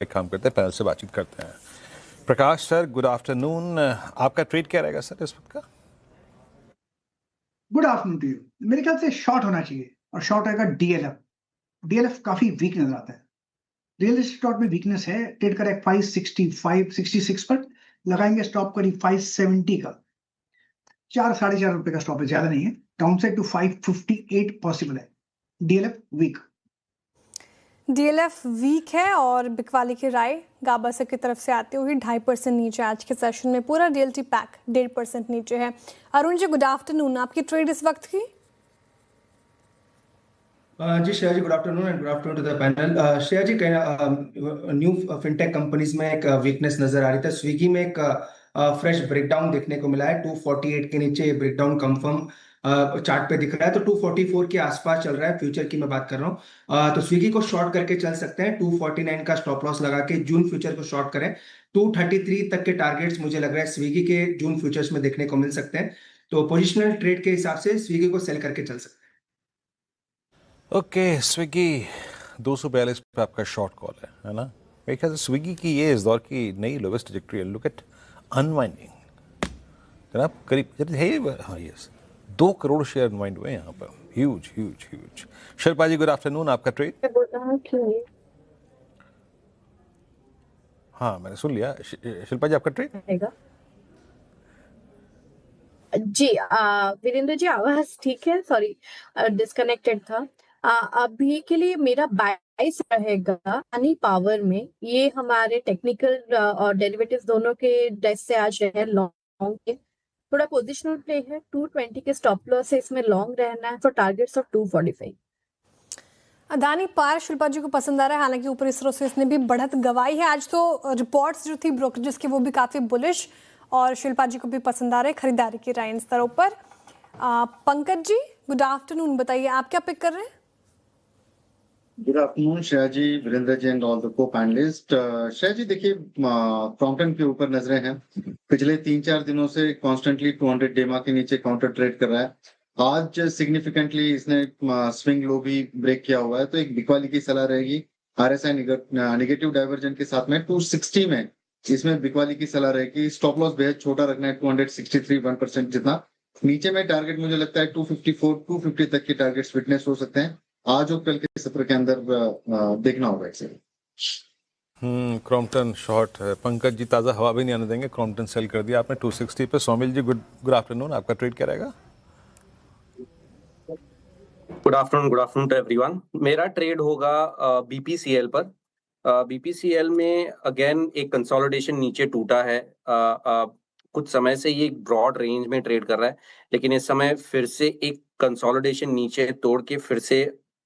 एक काम करते हैं, पैनल से बातचीत करते हैं। Prakash sir, good afternoon. आपका ट्रेड क्या रहेगा सर इस वक्त का? Good afternoon to you. मेरे ख्याल से शॉर्ट होना चाहिए और शॉर्ट रहेगा डीएलएफ। डीएलएफ काफी वीक नजर आता है। रियल स्टॉक में वीकनेस है। ट्रेड करें 565 66 पर, लगाएंगे स्टॉप करीब 570 का। 4 साढ़े 4 रुपए का स्टॉप है, ज्यादा नहीं है। डाउन साइड टू 558 पॉसिबल है। DLF weak. डीएलएफ वीक है और बिकवाली की राय गाबा सर की तरफ से आती हुई 2.5% नीचे आज के सेशन में। पूरा डीएलटी पैक 1.5% नीचे है। Arun ji, good afternoon. आपकी ट्रेड इस वक्त की? जी Shreya ji, good afternoon and good afternoon to the panel. Shreya ji, new fintech companies में एक वीकनेस नजर आ रही था। स्विगी में एक फ्रेश ब्रेकडाउन देखने को मिला है। 248 के नीचे ब्रेकडाउन कंफर्म चार्ट पे दिख रहा है, तो 244 के आसपास चल रहा है। फ्यूचर की मैं बात कर रहा हूँ, तो स्विगी को शॉर्ट करके चल सकते हैं। 249 का स्टॉप लॉस लगा के जून फ्यूचर को शॉर्ट करें। 233 तक के टारगेट्स मुझे लग रहा है स्विगी के जून फ्यूचर्स में देखने को मिल सकते हैं। तो पोजिशनल ट्रेड के हिसाब से स्विगी को सेल करके चल सकते हैं। ओके, स्विगी 242 पे आपका शॉर्ट कॉल है ना? मेरे ख्याल से स्विगी की ये इस दौर की नई लोवेस्ट ट्रैजेक्टरी है। लुक एट अनवाइंडिंग जनाब, करीब है ये। हाँ, यस, 2 करोड़ शेयर अनवाइंड हुए यहाँ पर। Huge huge huge. Shilpa ji, good afternoon. आपका ट्रेड? हाँ, मैंने सुन लिया। शिल्पा जी, आपका ट्रेड? जी वीरेंद्र जी, आवाज ठीक है? सॉरी, डिस्कनेक्टेड था। अभी के लिए मेरा बाइस रहेगा अनी पावर में। ये हमारे टेक्निकल और डेरिवेटिव्स दोनों के डेस्क से आज रहे लॉन्ग के। थोड़ा पोजिशनल प्ले है। 220 के स्टॉप लॉस है, इसमें लॉन्ग रहना है फॉर टारगेट्स ऑफ 245। अदानी पार शिल्पा जी को पसंद आ रहा है, हालांकि ऊपर इस तरह से इसने भी बढ़त गवाई है। आज तो रिपोर्ट्स जो थी ब्रोकरेजेस की वो भी काफी बुलिश और शिल्पा जी को भी पसंद आ रहे हैं खरीदारी की राय इन स्तरों पर। Pankaj ji, good afternoon. बताइए आप क्या पिक कर रहे हैं? Good afternoon Shreya ji, Virendra ji and all the co panelist. Shreya ji देखिए, क्रॉम्पटन के ऊपर नजरें हैं। पिछले 3-4 दिनों से कॉन्स्टेंटली 200 डेमा के नीचे काउंटर ट्रेड कर रहा है। आज सिग्निफिकेंटली इसने स्विंग लो भी ब्रेक किया हुआ है, तो एक बिकवाली की सलाह रहेगी। आरएसआई नेगेटिव डाइवर्जन के साथ में 260 में इसमें बिकवाली की सलाह रहेगी। स्टॉप लॉस बेहद छोटा रखना है, 263 1% जितना। नीचे में टारगेट मुझे लगता है 254 250 तक के टारगेट्स विटनेस हो सकते हैं आज और कल के सत्र के अंदर। देखना होगा इसे। क्रॉम्पटन शॉर्ट है। पंकज जी, ताज़ा हवा भी नहीं आने देंगे। क्रॉम्पटन सेल कर दिया आपने 260 पे। Somil ji, good afternoon. आपका ट्रेड क्या रहेगा? Good afternoon to everyone. मेरा ट्रेड होगा बीपीसीएल पर। बीपीसीएल में अगेन एक कंसोलिडेशन नीचे टूटा है। कुछ समय से ये एक ब्रॉड रेंज में ट्रेड कर रहा है, लेकिन इस समय फिर से एक कंसोलिडेशन नीचे तोड़ के फिर से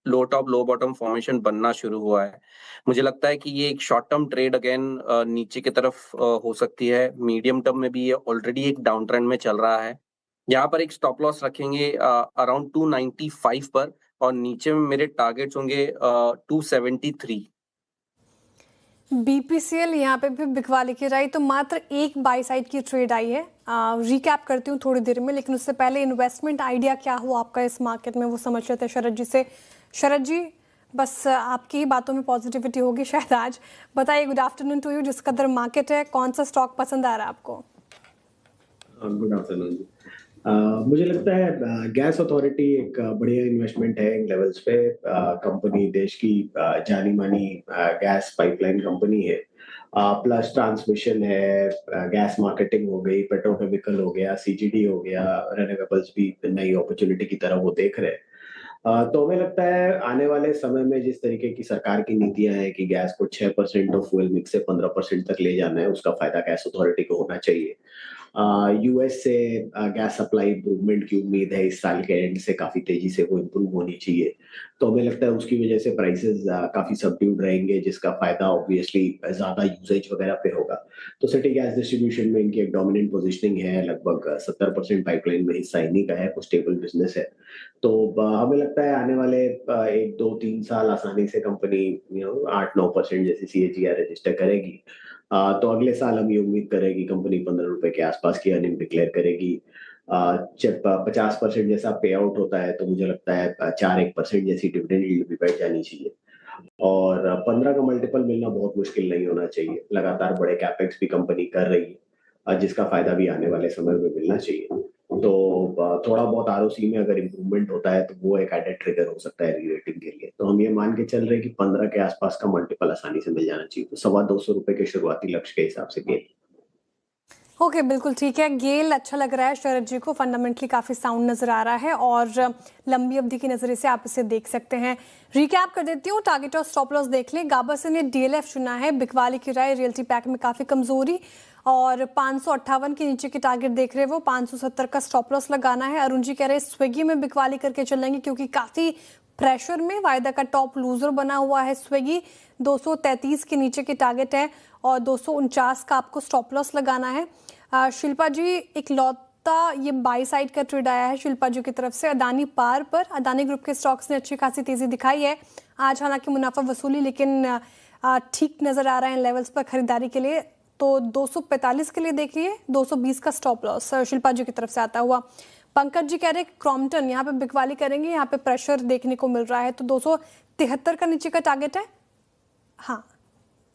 लो टॉप लो बॉटम फॉर्मेशन बनना शुरू हुआ है। मुझे लगता है कि ये एक शॉर्ट टर्म ट्रेड अगेन नीचे की तरफ हो सकती है। मीडियम टर्म में भी ये ऑलरेडी एक डाउन ट्रेंड में चल रहा है। यहाँ पर एक स्टॉप लॉस रखेंगे अराउंड 295 पर, और नीचे में मेरे टारगेट्स होंगे 273। बीपीसीएल यहाँ पे भी बिकवाली की राय, तो मात्र एक बाई साइड की ट्रेड आई है। रिकैप करती हूँ थोड़ी देर में, लेकिन उससे पहले इन्वेस्टमेंट आइडिया क्या हो आपका इस मार्केट में वो समझ लेते हैं शरद जी से। शरद जी, बस आपकी ही बातों में पॉजिटिविटी होगी शायद आज। बताइए, गुड आफ्टरनून टू यू। जिस कदर मार्केट है, कौन सा स्टॉक पसंद आ रहा है आपको? Good afternoon. मुझे लगता है गैस अथॉरिटी एक बढ़िया इन्वेस्टमेंट है इन लेवल्स पे। कंपनी देश की जानी मानी गैस पाइपलाइन कंपनी है, प्लस ट्रांसमिशन है, गैस मार्केटिंग हो गई, पेट्रोकेमिकल हो गया, सीजीडी हो गया, रेन्यूएबल्स भी नई अपॉर्चुनिटी की तरह वो देख रहे हैं। तो हमें लगता है आने वाले समय में जिस तरीके की सरकार की नीतियां हैं कि गैस को 6% ऑफ फ्यूल मिक्स से 15% तक ले जाना है, उसका फायदा गैस अथॉरिटी को होना चाहिए। यूएस से गैस सप्लाई इंप्रूवमेंट की उम्मीद है, इस साल के एंड से काफी तेजी से वो इंप्रूव होनी चाहिए। तो हमें लगता है उसकी वजह से प्राइसेस काफी सबड्यूड रहेंगे, जिसका फायदा ऑब्वियसली ज्यादा यूसेज वगैरह पे होगा। तो सिटी गैस डिस्ट्रीब्यूशन में इनकी एक डोमिनेंट पोजीशनिंग है, लगभग 70% पाइपलाइन में हिस्सा इन्हीं का है, कुछ स्टेबल बिजनेस है। तो हमें लगता है आने वाले 1-2-3 साल आसानी से कंपनी 8-9% जैसी CAGR रजिस्टर करेगी। तो अगले साल हम ये उम्मीद करें कंपनी 15 रुपए के आसपास की अर्निंग डिक्लेयर करेगी। जब 50% जैसा पे आउट होता है, तो मुझे लगता है 4-1% जैसी डिविडेंड यील्ड भी बैठ जानी चाहिए। और 15 का मल्टीपल मिलना बहुत मुश्किल नहीं होना चाहिए। लगातार बड़े कैपेक्स भी कंपनी कर रही है, जिसका फायदा भी आने वाले समय में मिलना चाहिए। तो थोड़ा बहुत आरओसी में अगर इम्प्रूवमेंट होता है तो वो एक एडेड ट्रिगर हो सकता है री-रेटिंग के लिए। तो हम ये मान के चल रहे हैं कि 15 के आसपास का मल्टीपल आसानी से मिल जाना चाहिए। तो ₹225 के शुरुआती लक्ष्य के हिसाब से गेल। ओके, बिल्कुल ठीक है। गेल अच्छा लग रहा है शरद जी को, फंडामेंटली काफ़ी साउंड नज़र आ रहा है और लंबी अवधि की नज़रिए से आप इसे देख सकते हैं। रिकैप कर देती हूँ, टारगेट और स्टॉप लॉस देख लें। गाबरसन ने डीएलएफ चुना है, बिकवाली की राय रियल्टी पैक में काफ़ी कमजोरी और 558 के नीचे के टारगेट देख रहे हैं वो, 570 का स्टॉप लॉस लगाना है। अरुण जी कह रहे हैं स्विगी में बिकवाली करके चलेंगे क्योंकि काफ़ी प्रेशर में वायदा का टॉप लूजर बना हुआ है स्विगी। 233 के नीचे के टारगेट है और 249 का आपको स्टॉप लॉस लगाना है। शिल्पा जी, एक लौता ये बाई साइड का ट्रेड आया है शिल्पा जी की तरफ से अदानी पार पर। अदानी ग्रुप के स्टॉक्स ने अच्छी खासी तेजी दिखाई है आज, हालांकि मुनाफा वसूली लेकिन ठीक नजर आ रहा है लेवल्स पर खरीदारी के लिए। तो 245 के लिए देखिए, 220 का स्टॉप लॉस शिल्पा जी की तरफ से आता हुआ। पंकज जी कह रहे हैं क्रॉम्पटन यहाँ पे बिकवाली करेंगे, यहाँ पे प्रेशर देखने को मिल रहा है। तो 273 का नीचे का टारगेट है, हाँ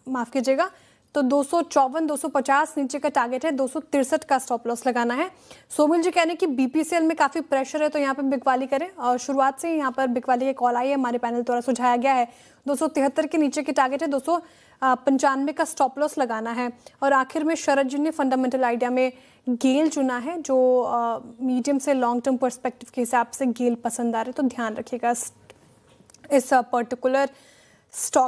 माफ कीजिएगा, तो 254 250 नीचे का टारगेट है, 263 का स्टॉप लॉस लगाना है। सोमिल जी कहने कि बीपीसीएल में काफी प्रेशर है तो यहाँ पे बिकवाली करें और शुरुआत से ही यहाँ पर बिकवाली की कॉल आई है, हमारे पैनल द्वारा सुझाया गया है। 273 के नीचे के टारगेट है, 295 का स्टॉप लॉस लगाना है। और आखिर में शरद जी ने फंडामेंटल आइडिया में गेल चुना है, जो मीडियम से लॉन्ग टर्म पर्सपेक्टिव के हिसाब से गेल पसंद आ रहे, तो ध्यान रखिएगा इस पर्टिकुलर स्टॉक